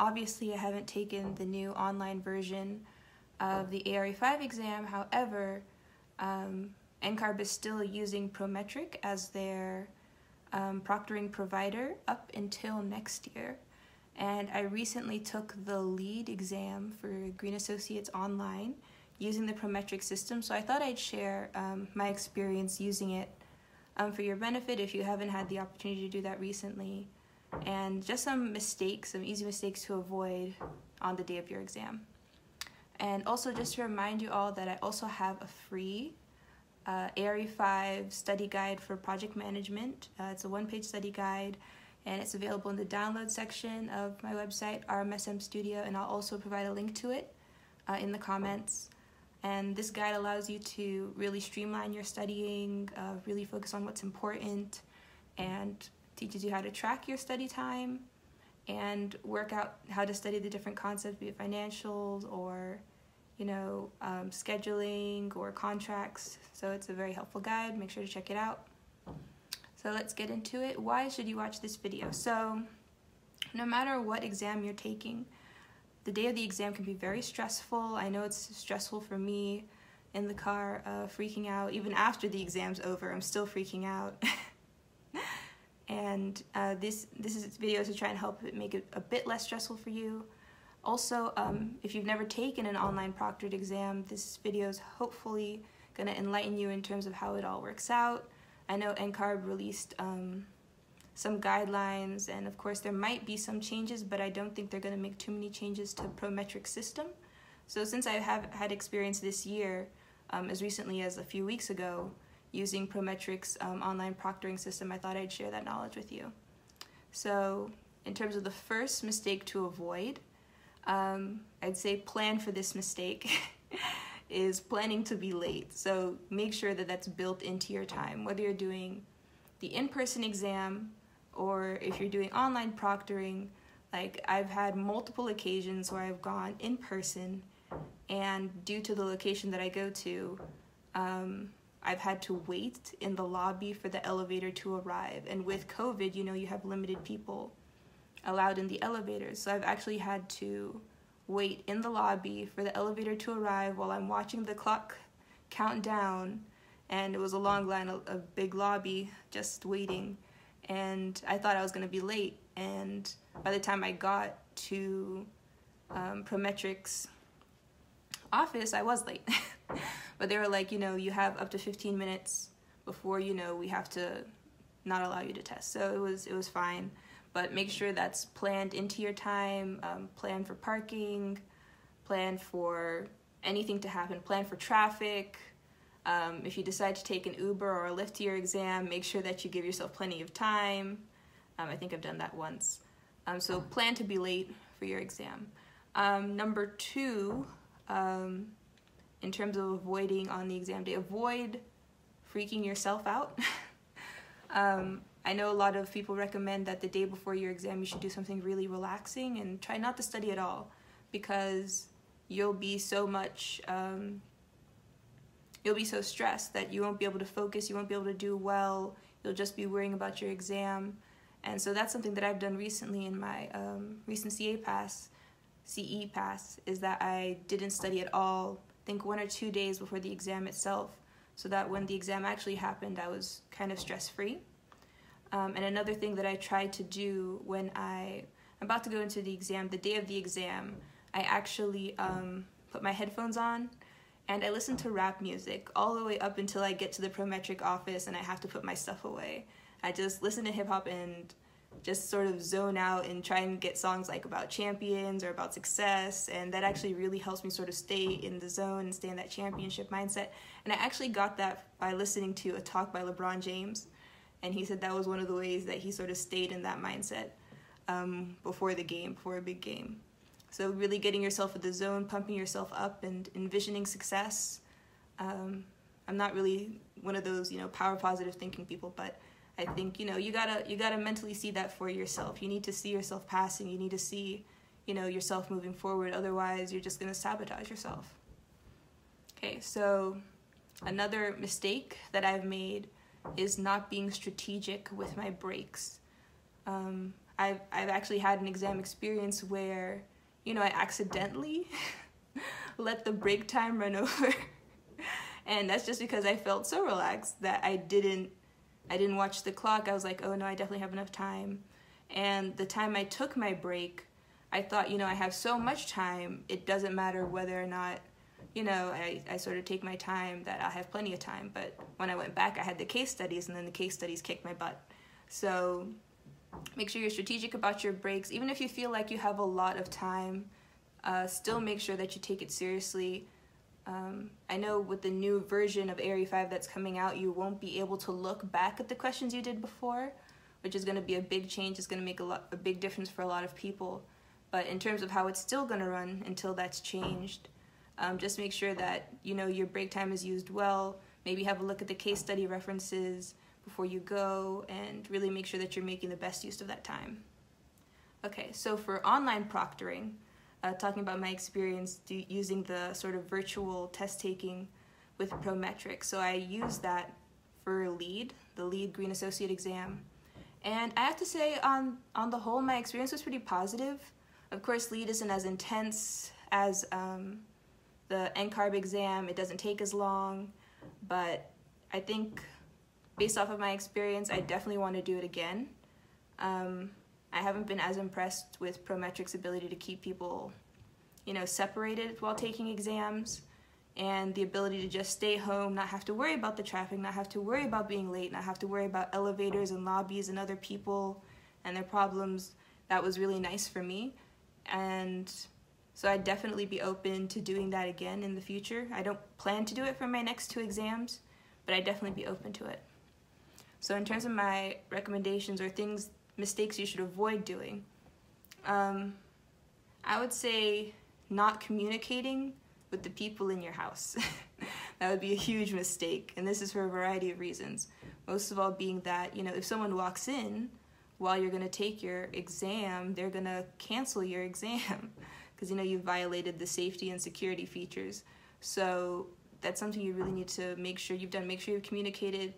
Obviously, I haven't taken the new online version of the ARE5 exam. However, NCARB is still using Prometric as their proctoring provider up until next year. And I recently took the lead exam for Green Associates online using the Prometric system, so I thought I'd share my experience using it for your benefit if you haven't had the opportunity to do that recently, and just some mistakes, some easy mistakes to avoid on the day of your exam. And also just to remind you all that I also have a free ARE5 study guide for project management. It's a one-page study guide, and it's available in the download section of my website, RMSM Studio, and I'll also provide a link to it in the comments. And this guide allows you to really streamline your studying, really focus on what's important, and teaches you how to track your study time and work out how to study the different concepts, be it financials or scheduling or contracts. So it's a very helpful guide. Make sure to check it out. So let's get into it. Why should you watch this video? So no matter what exam you're taking, the day of the exam can be very stressful. I know it's stressful for me in the car, freaking out. Even after the exam's over, I'm still freaking out. And this video is to try and help it make it a bit less stressful for you. Also, if you've never taken an online proctored exam, this video is hopefully going to enlighten you in terms of how it all works out. I know NCARB released some guidelines, and of course there might be some changes, but I don't think they're going to make too many changes to Prometric system. So since I have had experience this year, as recently as a few weeks ago, using Prometric's online proctoring system, I thought I'd share that knowledge with you. So in terms of the first mistake to avoid, I'd say plan for this mistake is planning to be late. So make sure that that's built into your time, whether you're doing the in-person exam or if you're doing online proctoring. Like, I've had multiple occasions where I've gone in person, and due to the location that I go to, I've had to wait in the lobby for the elevator to arrive. And with COVID, you have limited people allowed in the elevators. So I've actually had to wait in the lobby for the elevator to arrive while I'm watching the clock count down. And it was a long line, a big lobby, just waiting. And I thought I was going to be late. And by the time I got to Prometric's office, I was late. But they were like, you have up to 15 minutes before, we have to not allow you to test. So it was fine. But make sure that's planned into your time, plan for parking, plan for anything to happen, plan for traffic. If you decide to take an Uber or a Lyft to your exam, make sure that you give yourself plenty of time. I think I've done that once. So plan to be late for your exam. Number two, in terms of avoiding on the exam day, avoid freaking yourself out. I know a lot of people recommend that the day before your exam you should do something really relaxing and try not to study at all, because you'll be so stressed that you won't be able to focus, you won't be able to do well, you'll just be worrying about your exam. And so that's something that I've done recently in my recent CE pass, is that I didn't study at all, I think 1 or 2 days before the exam itself, so that when the exam actually happened, I was kind of stress-free. And another thing that I tried to do when I'm about to go into the exam, the day of the exam, I actually put my headphones on and I listen to rap music all the way up until I get to the Prometric office and I have to put my stuff away. I just listen to hip-hop and just sort of zone out and try and get songs like about champions or about success, and that actually really helps me sort of stay in the zone and stay in that championship mindset. And I actually got that by listening to a talk by LeBron James, and he said that was one of the ways that he sort of stayed in that mindset before the game, before a big game. So really getting yourself in the zone, pumping yourself up and envisioning success. I'm not really one of those, power positive thinking people, but I think, you gotta mentally see that for yourself. You need to see yourself passing. You need to see, yourself moving forward. Otherwise, you're just going to sabotage yourself. Okay, so another mistake that I've made is not being strategic with my breaks. I've actually had an exam experience where, you know, I accidentally let the break time run over. And that's just because I felt so relaxed that I didn't watch the clock. I was like, oh no, I definitely have enough time. And the time I took my break, I thought, you know, I have so much time, it doesn't matter whether or not, you know, I sort of take my time, that I'll have plenty of time. But when I went back, I had the case studies, and then the case studies kicked my butt. So make sure you're strategic about your breaks. Even if you feel like you have a lot of time, still make sure that you take it seriously. I know with the new version of ARE 5 that's coming out, you won't be able to look back at the questions you did before, which is going to be a big change. It's going to make a big difference for a lot of people. But in terms of how it's still going to run until that's changed, just make sure that, you know, your break time is used well. Maybe have a look at the case study references before you go, and really make sure that you're making the best use of that time. Okay, so for online proctoring, talking about my experience using the sort of virtual test taking with Prometric. So I used that for the LEAD Green Associate exam. And I have to say, on the whole, my experience was pretty positive. Of course, LEAD isn't as intense as the NCARB exam. It doesn't take as long, but I think based off of my experience, I definitely want to do it again. I haven't been as impressed with Prometric's ability to keep people, you know, separated while taking exams, and the ability to just stay home, not have to worry about the traffic, not have to worry about being late, not have to worry about elevators and lobbies and other people and their problems. That was really nice for me. And so I'd definitely be open to doing that again in the future. I don't plan to do it for my next 2 exams, but I'd definitely be open to it. So in terms of my recommendations or mistakes you should avoid doing, I would say not communicating with the people in your house. That would be a huge mistake, and this is for a variety of reasons. Most of all being that, you know, if someone walks in while you're going to take your exam, they're going to cancel your exam because, you know, you violated the safety and security features. So that's something you really need to make sure you've done. Make sure you've communicated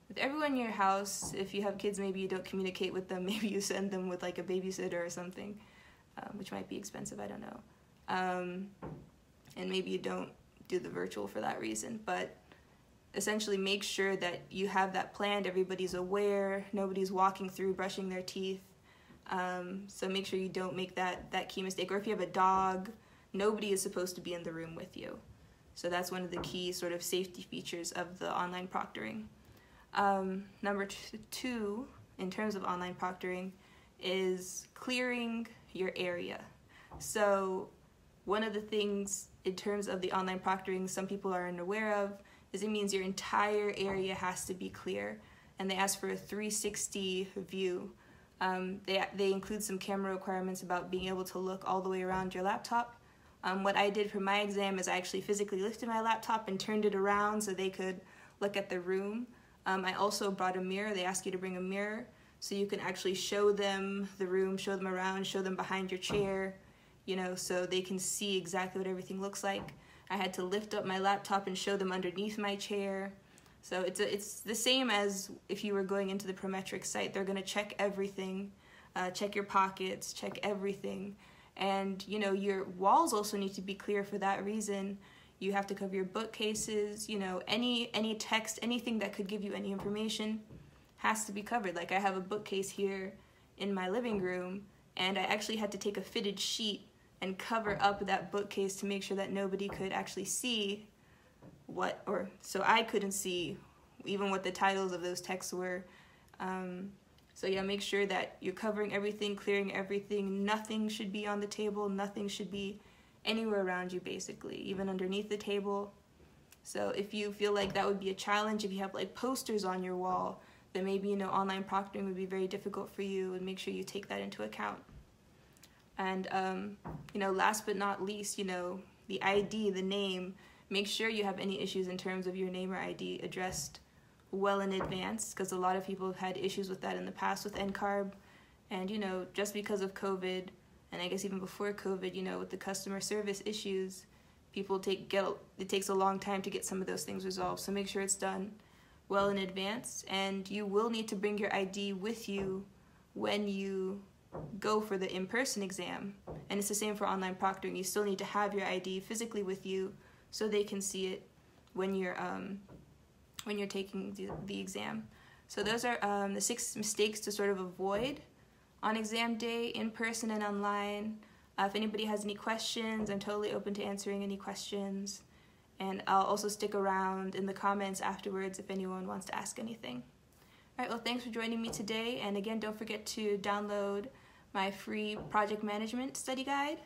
with everyone in your house. If you have kids, maybe you don't communicate with them. Maybe you send them with like a babysitter or something, which might be expensive, I don't know. And maybe you don't do the virtual for that reason, but essentially make sure that you have that planned, everybody's aware, nobody's walking through brushing their teeth. So make sure you don't make that key mistake. Or if you have a dog, nobody is supposed to be in the room with you. So that's one of the key sort of safety features of the online proctoring. Number 2, in terms of online proctoring, is clearing your area. So one of the things in terms of the online proctoring some people are unaware of is it means your entire area has to be clear, and they ask for a 360 view. They include some camera requirements about being able to look all the way around your laptop. What I did for my exam is I actually physically lifted my laptop and turned it around so they could look at the room. I also brought a mirror. They ask you to bring a mirror so you can actually show them the room, show them around, show them behind your chair, you know, so they can see exactly what everything looks like. I had to lift up my laptop and show them underneath my chair. So it's the same as if you were going into the Prometric site. They're going to check everything, check your pockets, check everything. And, you know, your walls also need to be clear for that reason. You have to cover your bookcases, you know, any text, anything that could give you any information has to be covered. Like I have a bookcase here in my living room, and I actually had to take a fitted sheet and cover up that bookcase to make sure that nobody could actually see so I couldn't see even what the titles of those texts were. So yeah, make sure that you're covering everything, clearing everything. Nothing should be on the table. Nothing should be anywhere around you, basically, even underneath the table. So if you feel like that would be a challenge, if you have like posters on your wall, then maybe, you know, online proctoring would be very difficult for you, and make sure you take that into account. And, you know, last but not least, you know, the ID, the name, make sure you have any issues in terms of your name or ID addressed well in advance, because a lot of people have had issues with that in the past with NCARB. And, you know, just because of COVID, and I guess even before COVID, you know, with the customer service issues, it takes a long time to get some of those things resolved. So make sure it's done well in advance, and you will need to bring your ID with you when you go for the in-person exam. And it's the same for online proctoring. You still need to have your ID physically with you so they can see it when you're taking the exam. So those are the 6 mistakes to sort of avoid on exam day, in person and online. If anybody has any questions, I'm totally open to answering any questions. And I'll also stick around in the comments afterwards if anyone wants to ask anything. All right, well, thanks for joining me today. And again, don't forget to download my free project management study guide.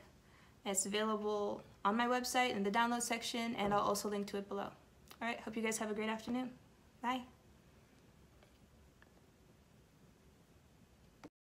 It's available on my website in the download section, and I'll also link to it below. All right, hope you guys have a great afternoon. Bye.